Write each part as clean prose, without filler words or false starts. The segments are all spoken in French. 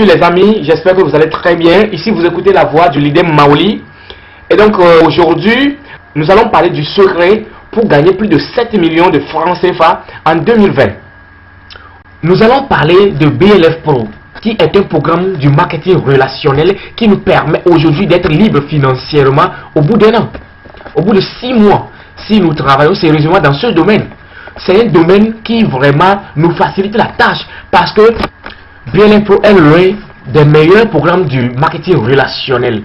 Salut les amis, j'espère que vous allez très bien. Ici vous écoutez la voix du leader Maoli. Et donc aujourd'hui, nous allons parler du secret pour gagner plus de 7 millions de francs CFA en 2020. Nous allons parler de BLF Pro, qui est un programme du marketing relationnel qui nous permet aujourd'hui d'être libre financièrement au bout d'un an, au bout de 6 mois, si nous travaillons sérieusement dans ce domaine. C'est un domaine qui vraiment nous facilite la tâche parce que BLF Pro est l'un des meilleurs programmes du marketing relationnel.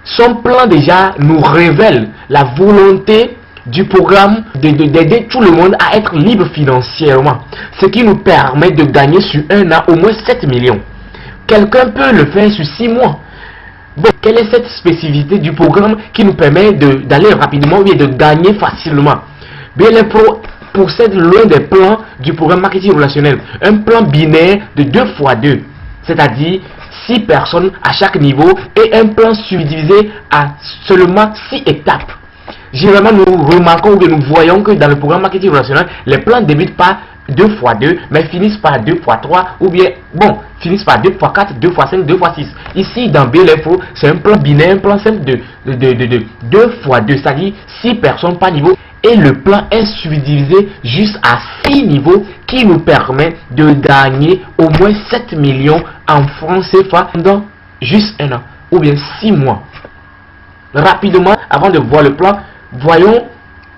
Son plan déjà nous révèle la volonté du programme d'aider tout le monde à être libre financièrement, ce qui nous permet de gagner sur un an au moins 7 millions. Quelqu'un peut le faire sur 6 mois. Bon, quelle est cette spécificité du programme qui nous permet d'aller rapidement et de gagner facilement? BLF Pro possède l'un des plans du programme marketing relationnel, un plan binaire de 2x2, c'est-à-dire 6 personnes à chaque niveau et un plan subdivisé à seulement 6 étapes. Généralement, nous remarquons que nous voyons que dans le programme marketing relationnel, les plans ne débutent pas 2x2, mais finissent par 2x3 ou bien, bon, finissent par 2x4, 2x5, 2x6. Ici, dans BLF Pro, c'est un plan binaire, un plan simple de 2x2, c'est-à-dire 6 personnes par niveau. Et le plan est subdivisé juste à 6 niveaux qui nous permet de gagner au moins 7 millions en francs CFA pendant juste un an ou bien 6 mois. Rapidement, avant de voir le plan, voyons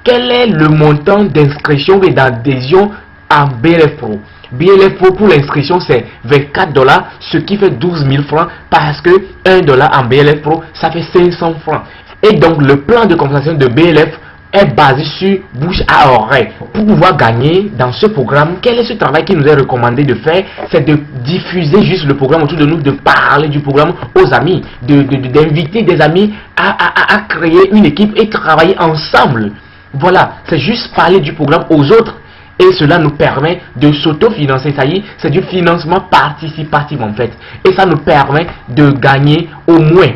quel est le montant d'inscription et d'adhésion en BLF Pro. BLF Pro pour l'inscription c'est 24 $, ce qui fait 12 000 francs parce que 1 $ en BLF Pro ça fait 500 francs. Et donc le plan de compensation de BLF est basé sur bouche à oreille. Pour pouvoir gagner dans ce programme, quel est ce travail qui nous est recommandé de faire? C'est de diffuser juste le programme autour de nous, de parler du programme aux amis, d'inviter des amis à créer une équipe et travailler ensemble. Voilà, c'est juste parler du programme aux autres. Et cela nous permet de s'autofinancer. Ça y est, c'est du financement participatif en fait. Et ça nous permet de gagner au moins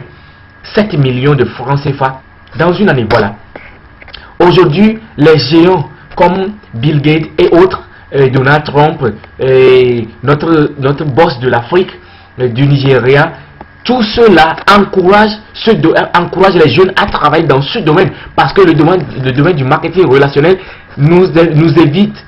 7 millions de francs CFA dans une année. Voilà. Aujourd'hui, les géants comme Bill Gates et autres, Donald Trump, notre boss de l'Afrique, du Nigeria, tout cela encourage les jeunes à travailler dans ce domaine parce que le domaine du marketing relationnel nous évite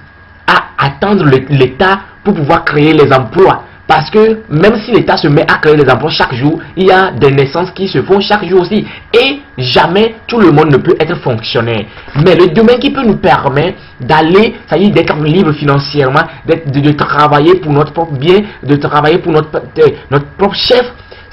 à attendre l'État pour pouvoir créer les emplois. Parce que même si l'État se met à créer des emplois chaque jour, il y a des naissances qui se font chaque jour aussi. Et jamais tout le monde ne peut être fonctionnaire. Mais le domaine qui peut nous permettre d'aller, ça y est, d'être libre financièrement, de travailler pour notre propre bien, de travailler pour notre propre chef,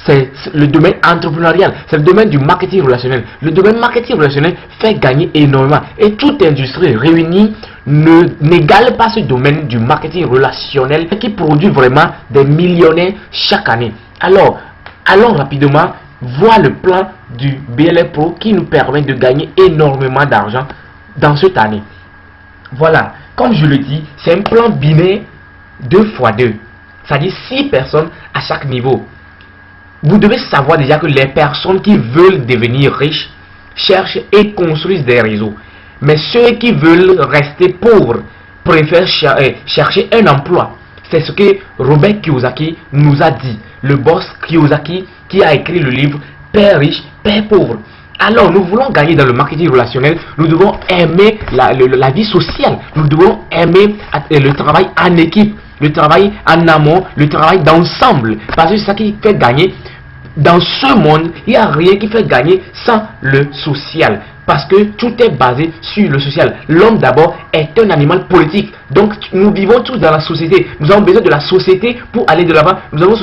c'est le domaine entrepreneurial, c'est le domaine du marketing relationnel. Le domaine marketing relationnel fait gagner énormément. Et toute industrie réunie n'égale pas ce domaine du marketing relationnel qui produit vraiment des millionnaires chaque année. Alors, allons rapidement voir le plan du BLF Pro qui nous permet de gagner énormément d'argent dans cette année. Voilà, comme je le dis, c'est un plan binaire 2x2, c'est-à-dire 6 personnes à chaque niveau. Vous devez savoir déjà que les personnes qui veulent devenir riches cherchent et construisent des réseaux. Mais ceux qui veulent rester pauvres préfèrent chercher un emploi. C'est ce que Robert Kiyosaki nous a dit. Le boss Kiyosaki qui a écrit le livre Père riche, Père pauvre. Alors nous voulons gagner dans le marketing relationnel. Nous devons aimer la vie sociale. Nous devons aimer le travail en équipe, le travail en amont, le travail d'ensemble. Parce que c'est ça qui fait gagner. Dans ce monde, il n'y a rien qui fait gagner sans le social. Parce que tout est basé sur le social. L'homme d'abord est un animal politique. Donc nous vivons tous dans la société. Nous avons besoin de la société pour aller de l'avant. Nous avons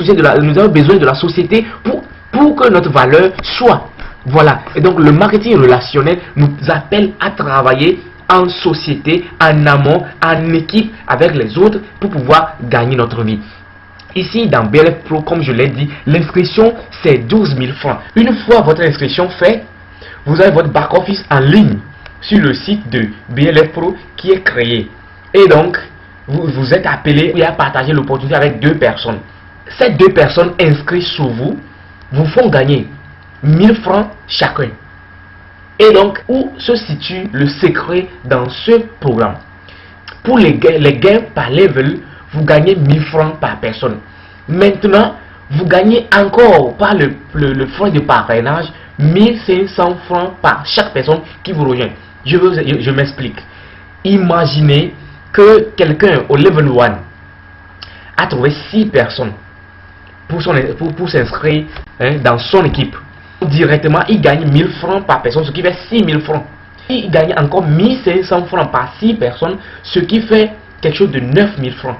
besoin de la société pour que notre valeur soit. Voilà. Et donc le marketing relationnel nous appelle à travailler en société, en amont, en équipe avec les autres pour pouvoir gagner notre vie. Ici, dans BLF Pro, comme je l'ai dit, l'inscription, c'est 12 000 francs. Une fois votre inscription faite, vous avez votre back-office en ligne sur le site de BLF Pro qui est créé. Et donc, vous êtes appelé et à partager l'opportunité avec 2 personnes. Ces 2 personnes inscrites sur vous font gagner 1000 francs chacun. Et donc, où se situe le secret dans ce programme? Pour les gains par level, vous gagnez 1000 francs par personne. Maintenant, vous gagnez encore par le fonds de parrainage 1500 francs par chaque personne qui vous rejoint. Je m'explique. Imaginez que quelqu'un au level 1 a trouvé 6 personnes pour s'inscrire dans son équipe. Directement, il gagne 1000 francs par personne, ce qui fait 6000 francs. Il gagne encore 1500 francs par 6 personnes, ce qui fait quelque chose de 9000 francs.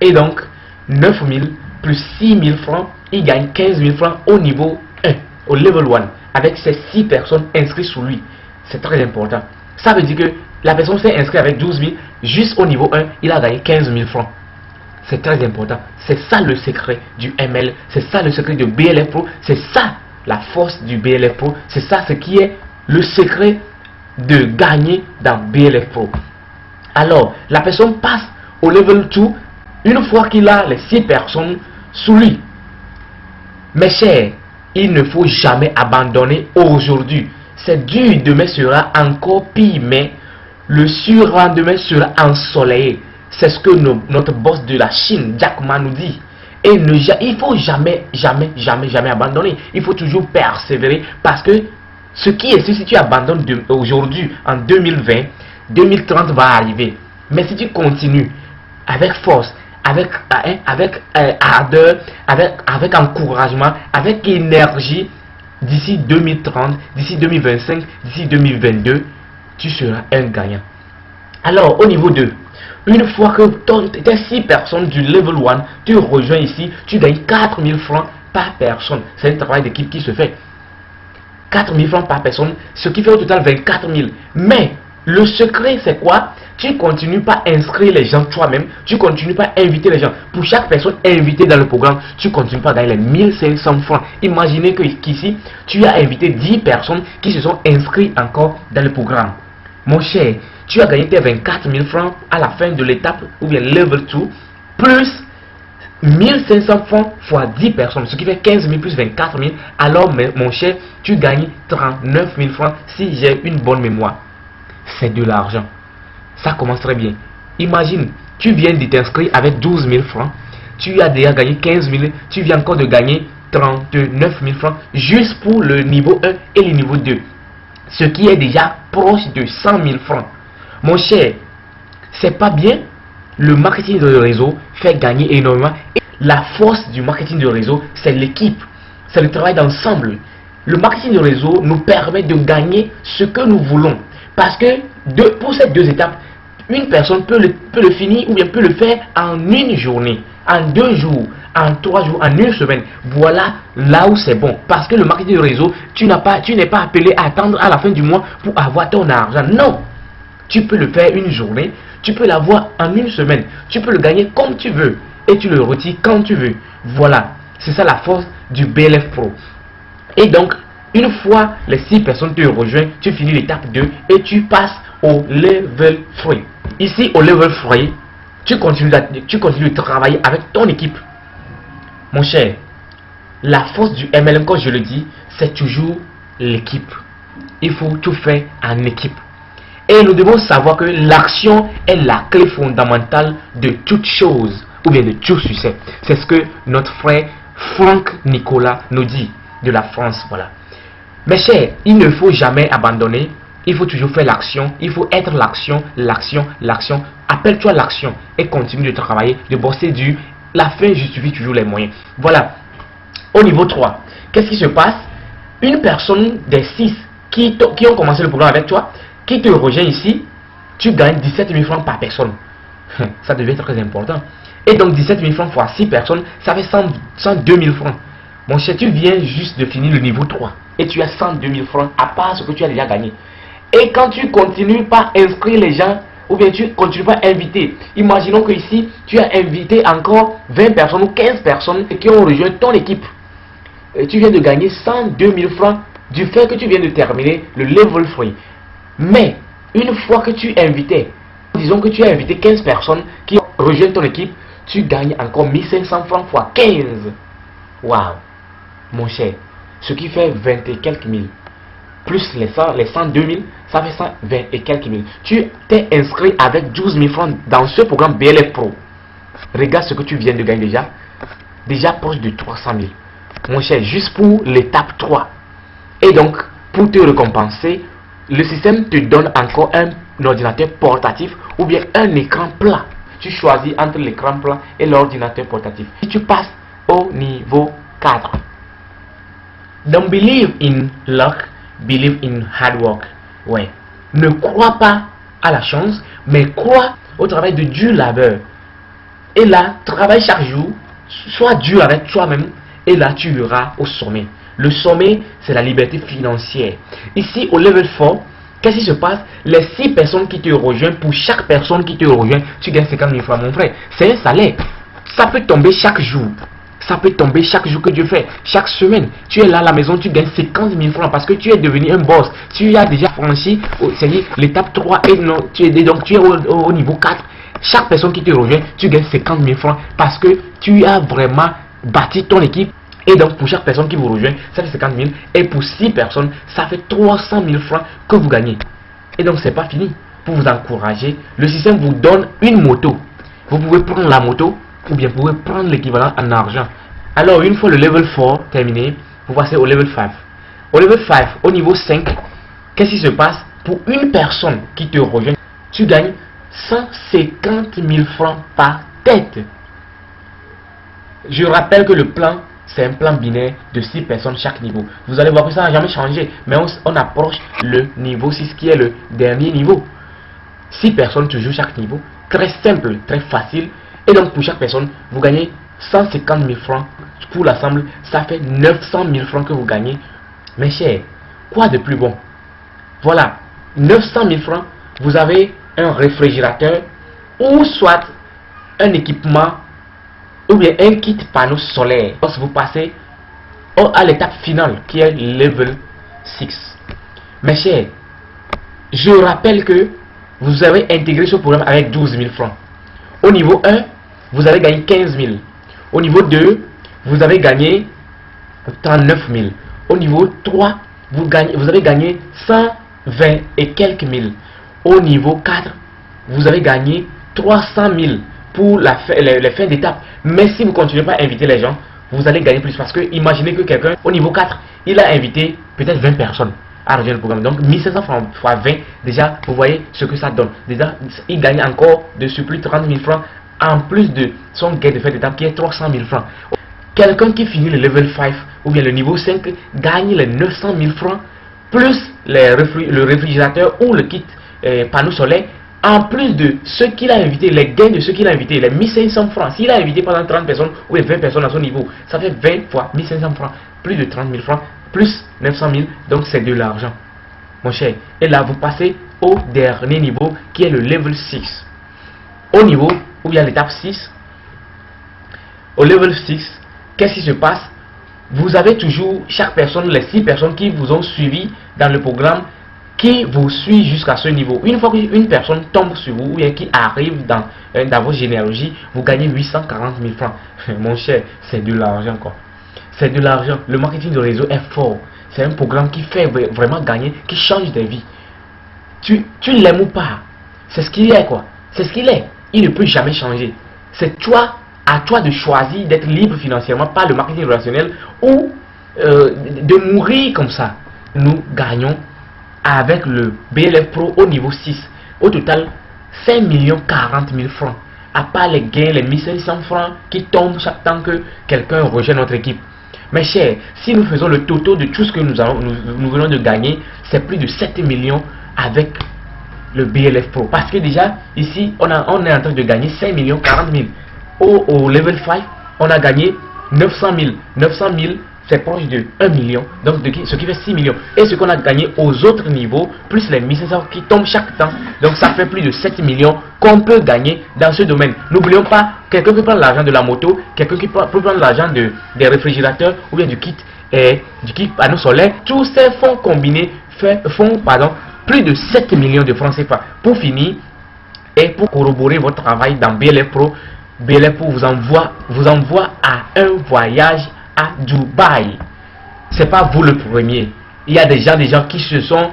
Et donc, 9000 plus 6000 francs, il gagne 15000 francs au niveau 1, au level 1, avec ces 6 personnes inscrites sous lui. C'est très important. Ça veut dire que la personne s'est inscrite avec 12 000, juste au niveau 1, il a gagné 15 000 francs. C'est très important. C'est ça le secret du ML, c'est ça le secret de BLF Pro, c'est ça la force du BLF Pro, c'est ça ce qui est le secret de gagner dans BLF Pro. Alors, la personne passe au level 2 une fois qu'il a les 6 personnes sous lui. Mes chers, il ne faut jamais abandonner aujourd'hui. C'est dur, demain sera encore pire, mais le surlendemain sera ensoleillé. C'est ce que notre boss de la Chine, Jack Ma, nous dit. Et il faut jamais abandonner. Il faut toujours persévérer parce que ce qui est, si tu abandonnes aujourd'hui, en 2020, 2030 va arriver. Mais si tu continues avec force, avec ardeur, avec encouragement, avec énergie, d'ici 2030, d'ici 2025, d'ici 2022, tu seras un gagnant. Alors, au niveau 2, une fois que tes 6 personnes du level 1, tu rejoins ici, tu gagnes 4000 francs par personne. C'est un travail d'équipe qui se fait. 4000 francs par personne, ce qui fait au total 24 000. Mais le secret, c'est quoi? Tu continues pas à inscrire les gens toi-même, tu continues pas à inviter les gens. Pour chaque personne invitée dans le programme, tu continues pas à gagner les 1500 francs. Imaginez qu'ici, tu as invité 10 personnes qui se sont inscrites encore dans le programme. Mon cher, tu as gagné tes 24 000 francs à la fin de l'étape, ou bien level 2, plus 1500 francs fois 10 personnes, ce qui fait 15 000 plus 24 000. Alors, mon cher, tu gagnes 39 000 francs si j'ai une bonne mémoire. C'est de l'argent. Ça commence très bien. Imagine, tu viens de t'inscrire avec 12 000 francs. Tu as déjà gagné 15 000. Tu viens encore de gagner 39 000 francs juste pour le niveau 1 et le niveau 2. Ce qui est déjà proche de 100 000 francs. Mon cher, c'est pas bien. Le marketing de réseau fait gagner énormément. Et la force du marketing de réseau, c'est l'équipe. C'est le travail d'ensemble. Le marketing de réseau nous permet de gagner ce que nous voulons. Parce que pour ces 2 étapes, une personne peut le finir ou bien peut le faire en une journée, en 2 jours, en 3 jours, en une semaine. Voilà là où c'est bon. Parce que le marketing de réseau, tu n'es pas appelé à attendre à la fin du mois pour avoir ton argent. Non. Tu peux le faire une journée, tu peux l'avoir en une semaine. Tu peux le gagner comme tu veux et tu le retires quand tu veux. Voilà. C'est ça la force du BLF Pro. Et donc, une fois les 6 personnes te rejoignent, tu finis l'étape 2 et tu passes au level 3. Ici, au level 3, tu continues de travailler avec ton équipe. Mon cher, la force du MLM, comme je le dis, c'est toujours l'équipe. Il faut tout faire en équipe. Et nous devons savoir que l'action est la clé fondamentale de toute chose, ou bien de tout succès. C'est ce que notre frère Franck Nicolas nous dit de la France. Voilà. Mes chers, il ne faut jamais abandonner. Il faut toujours faire l'action. Il faut être l'action, l'action, l'action. Appelle-toi l'action et continue de travailler, de bosser dur. La fin justifie toujours les moyens. Voilà. Au niveau 3, qu'est-ce qui se passe? Une personne des 6 qui ont commencé le programme avec toi, qui te rejoint ici, tu gagnes 17 000 francs par personne. Ça devient très important. Et donc 17 000 francs fois 6 personnes, ça fait 102 000 francs. Mon cher, tu viens juste de finir le niveau 3 et tu as 102 000 francs à part ce que tu as déjà gagné. Et quand tu continues pas à inscrire les gens, ou bien tu continues pas à inviter, imaginons que ici, tu as invité encore 20 personnes ou 15 personnes qui ont rejoint ton équipe. Et tu viens de gagner 102 000 francs du fait que tu viens de terminer le level 3. Mais, une fois que tu invitais, disons que tu as invité 15 personnes qui ont rejoint ton équipe, tu gagnes encore 1500 francs fois 15. Waouh, mon cher, ce qui fait 20 et quelques mille. Plus les 102 000, ça fait 120 et quelques mille. Tu t'es inscrit avec 12 000 francs dans ce programme BLF Pro. Regarde ce que tu viens de gagner déjà. déjà proche de 300 000. Mon cher, juste pour l'étape 3. Et donc, pour te récompenser, le système te donne encore un ordinateur portatif ou bien un écran plat. Tu choisis entre l'écran plat et l'ordinateur portatif. Si tu passes au niveau 4. Don't believe in luck, believe in hard work. Ouais. Ne crois pas à la chance, mais crois au travail de dur labeur. Et là, travaille chaque jour, sois dur avec toi-même, et là, tu iras au sommet. Le sommet, c'est la liberté financière. Ici, au level 4, qu'est-ce qui se passe? Les 6 personnes qui te rejoignent, pour chaque personne qui te rejoint, tu gagnes 50 000 francs, mon frère. C'est un salaire. Ça peut tomber chaque jour. Ça peut tomber chaque jour que Dieu fait. Chaque semaine, tu es là à la maison, tu gagnes 50 000 francs parce que tu es devenu un boss. Tu as déjà franchi l'étape 3 et non, tu es au niveau 4. Chaque personne qui te rejoint, tu gagnes 50 000 francs parce que tu as vraiment bâti ton équipe. Et donc, pour chaque personne qui vous rejoint, ça fait 50 000. Et pour 6 personnes, ça fait 300 000 francs que vous gagnez. Et donc, c'est pas fini. Pour vous encourager, le système vous donne une moto. Vous pouvez prendre la moto ou bien vous pouvez prendre l'équivalent en argent. Alors, une fois le level 4 terminé, vous passez au level 5. Au level 5, au niveau 5, qu'est-ce qui se passe? Pour une personne qui te rejoint, tu gagnes 150 000 francs par tête. Je rappelle que le plan, c'est un plan binaire de 6 personnes chaque niveau. Vous allez voir que ça n'a jamais changé. Mais on approche le niveau 6 qui est le dernier niveau. 6 personnes toujours chaque niveau. Très simple, très facile. Et donc pour chaque personne, vous gagnez 150 000 francs. Pour l'ensemble, ça fait 900 000 francs que vous gagnez. Mes chers, quoi de plus bon? Voilà, 900 000 francs. Vous avez un réfrigérateur ou soit un équipement ou bien un kit panneau solaire. Lorsque vous passez à l'étape finale qui est level 6. Mes chers, je rappelle que vous avez intégré ce programme avec 12 000 francs. Au niveau 1, vous avez gagné 15 000. Au niveau 2, vous avez gagné 39 000. Au niveau 3, vous avez gagné 120 et quelques mille. Au niveau 4, vous avez gagné 300 000 pour les fins d'étape. Mais si vous continuez pas à inviter les gens, vous allez gagner plus. Parce que imaginez que quelqu'un, au niveau 4, il a invité peut-être 20 personnes à rejoindre le programme. Donc 1500 francs fois 20, déjà, vous voyez ce que ça donne. Déjà, il gagne encore de surplus 30 000 francs en plus de son gain de fin d'étape qui est 300 000 francs. Quelqu'un qui finit le level 5 ou bien le niveau 5 gagne les 900 000 francs plus le réfrigérateur ou le kit panneau solaire. En plus de ce qu'il a invité, les gains de ce qu'il a invité, les 1500 francs. S'il a invité pendant 30 personnes ou 20 personnes à son niveau, ça fait 20 fois 1500 francs, plus de 30 000 francs, plus 900 000, donc c'est de l'argent, mon cher. Et là, vous passez au dernier niveau qui est le level 6. Au niveau où il y a l'étape 6, au level 6, qu'est-ce qui se passe? Vous avez toujours chaque personne, les 6 personnes qui vous ont suivi dans le programme, qui vous suit jusqu'à ce niveau. Une fois qu'une personne tombe sur vous ou bien qui arrive dans votre généalogie, vous gagnez 840 000 francs. Mon cher, c'est de l'argent quoi. C'est de l'argent. Le marketing de réseau est fort. C'est un programme qui fait vraiment gagner, qui change des vies. Tu l'aimes ou pas, c'est ce qu'il est quoi. C'est ce qu'il est. Il ne peut jamais changer. C'est toi, à toi de choisir d'être libre financièrement par le marketing relationnel ou de mourir comme ça. Nous gagnons avec le BLF Pro au niveau 6. Au total, 5 40 000 francs. À part les gains, les 1500 francs qui tombent chaque temps que quelqu'un rejoint notre équipe. Mes chers, si nous faisons le total de tout ce que nous venons de gagner, c'est plus de 7 millions avec le BLF Pro. Parce que déjà, ici, on est en train de gagner 5 40 000. Au level 5, on a gagné 900 000. 900 000, c'est proche de 1 million. Donc, ce qui fait 6 millions. Et ce qu'on a gagné aux autres niveaux, plus les 1500 qui tombent chaque temps. Donc, ça fait plus de 7 millions qu'on peut gagner dans ce domaine. N'oublions pas, quelqu'un peut prendre l'argent de la moto, quelqu'un qui peut prendre l'argent des réfrigérateurs ou bien du kit panneau solaire. Tous ces fonds combinés font plus de 7 millions de francs CFA. Pour finir, et pour corroborer votre travail dans BLF Pro, BLF Pro vous envoie à un voyage à Dubaï. C'est pas vous le premier. Il y a des gens qui se sont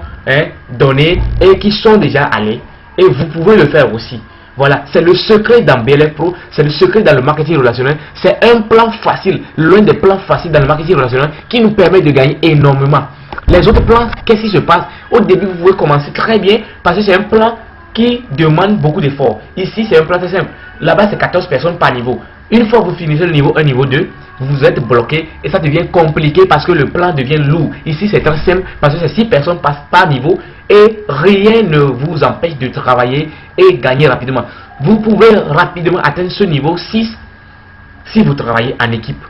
donnés et qui sont déjà allés. Et vous pouvez le faire aussi. Voilà, c'est le secret dans BLF Pro, c'est le secret dans le marketing relationnel. C'est un plan facile, l'un des plans faciles dans le marketing relationnel qui nous permet de gagner énormément. Les autres plans, qu'est-ce qui se passe? Au début, vous pouvez commencer très bien parce que c'est un plan qui demande beaucoup d'efforts. Ici, c'est un plan très simple. Là-bas, c'est 14 personnes par niveau. Une fois que vous finissez le niveau 1, niveau 2, vous êtes bloqué et ça devient compliqué parce que le plan devient lourd. Ici, c'est très simple parce que c'est 6 personnes passent par niveau et rien ne vous empêche de travailler et gagner rapidement. Vous pouvez rapidement atteindre ce niveau 6 si vous travaillez en équipe.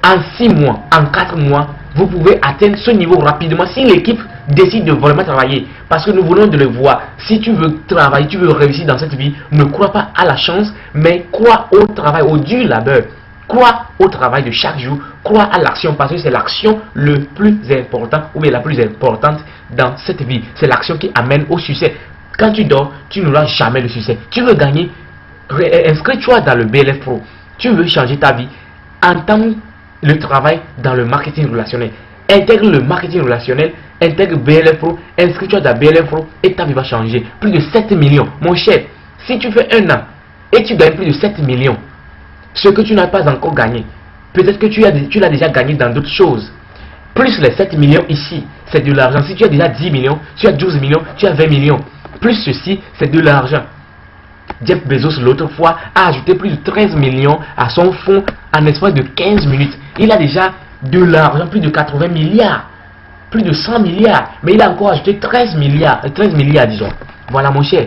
En 6 mois, en 4 mois, vous pouvez atteindre ce niveau rapidement si l'équipe décide de vraiment travailler. Parce que nous voulons de le voir. Si tu veux travailler, tu veux réussir dans cette vie, ne crois pas à la chance, mais crois au travail, au dur labeur. Crois au travail de chaque jour, crois à l'action parce que c'est l'action le plus important ou bien la plus importante dans cette vie. C'est l'action qui amène au succès. Quand tu dors, tu n'auras jamais le succès. Tu veux gagner, inscris-toi dans le BLF Pro. Tu veux changer ta vie, entame le travail dans le marketing relationnel. Intègre le marketing relationnel, intègre BLF Pro, inscris-toi dans BLF Pro et ta vie va changer. Plus de 7 millions. Mon cher, si tu fais un an et tu gagnes plus de 7 millions, ce que tu n'as pas encore gagné, peut-être que tu l'as déjà gagné dans d'autres choses. Plus les 7 millions ici, c'est de l'argent. Si tu as déjà 10 millions, tu as 12 millions, tu as 20 millions. Plus ceci, c'est de l'argent. Jeff Bezos, l'autre fois, a ajouté plus de 13 millions à son fonds en l'espace de 15 minutes. Il a déjà de l'argent, plus de 80 milliards, plus de 100 milliards. Mais il a encore ajouté 13 milliards, disons. Voilà mon cher.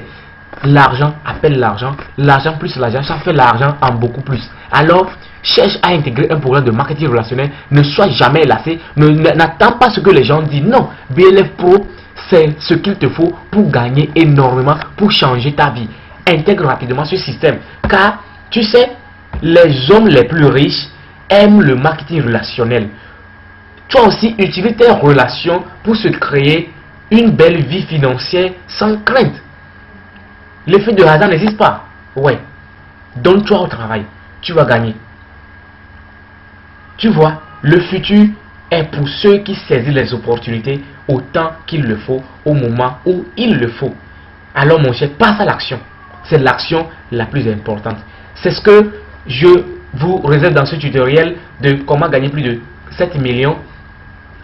L'argent appelle l'argent. L'argent plus l'argent, ça fait l'argent en beaucoup plus. Alors, cherche à intégrer un programme de marketing relationnel. Ne sois jamais lassé. N'attends pas ce que les gens disent. Non, BLF Pro, c'est ce qu'il te faut pour gagner énormément, pour changer ta vie. Intègre rapidement ce système. Car, tu sais, les hommes les plus riches aiment le marketing relationnel. Toi aussi, utilise tes relations pour se créer une belle vie financière sans crainte. L'effet de hasard n'existe pas. Ouais. Donne-toi au travail. Tu vas gagner. Tu vois, le futur est pour ceux qui saisissent les opportunités autant qu'il le faut, au moment où il le faut. Alors mon cher, passe à l'action. C'est l'action la plus importante. C'est ce que je vous réserve dans ce tutoriel de comment gagner plus de 7 millions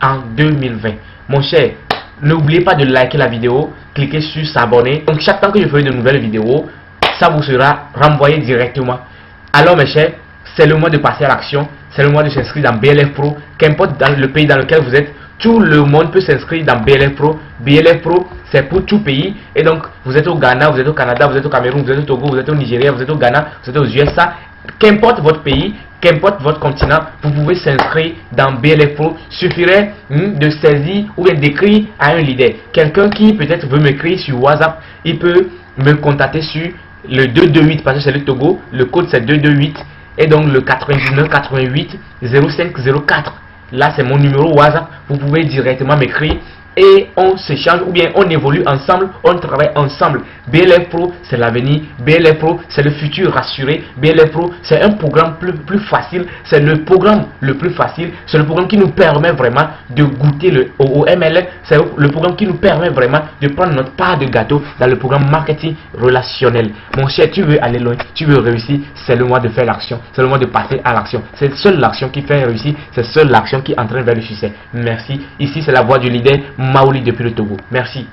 en 2020. Mon cher, n'oubliez pas de liker la vidéo, cliquez sur s'abonner. Donc chaque temps que je ferai de nouvelles vidéos, ça vous sera renvoyé directement. Alors mes chers, c'est le moment de passer à l'action. C'est le moment de s'inscrire dans BLF Pro. Qu'importe dans le pays dans lequel vous êtes, tout le monde peut s'inscrire dans BLF Pro. BLF Pro, c'est pour tout pays. Et donc, vous êtes au Ghana, vous êtes au Canada, vous êtes au Cameroun, vous êtes au Togo, vous êtes au Nigeria, vous êtes au Ghana, vous êtes aux USA. Qu'importe votre pays, qu'importe votre continent, vous pouvez s'inscrire dans BLF Pro. Suffirait de saisir ou bien d'écrire à un leader. Quelqu'un qui peut-être veut m'écrire sur WhatsApp, il peut me contacter sur le 228 parce que c'est le Togo. Le code c'est 228 et donc le 99 88 0504. Là c'est mon numéro WhatsApp. Vous pouvez directement m'écrire et on s'échange ou bien on évolue ensemble, on travaille ensemble. BLF Pro, c'est l'avenir. BLF Pro, c'est le futur rassuré. BLF Pro, c'est un programme plus facile. C'est le programme le plus facile. C'est le programme qui nous permet vraiment de goûter au MLM. C'est le programme qui nous permet vraiment de prendre notre part de gâteau dans le programme marketing relationnel. Mon cher, tu veux aller loin, tu veux réussir, c'est le moment de faire l'action. C'est le moment de passer à l'action. C'est seule l'action qui fait réussir. C'est seule l'action qui entraîne vers le succès. Merci. Ici, c'est la voix du leader Maoli depuis le Togo. Merci.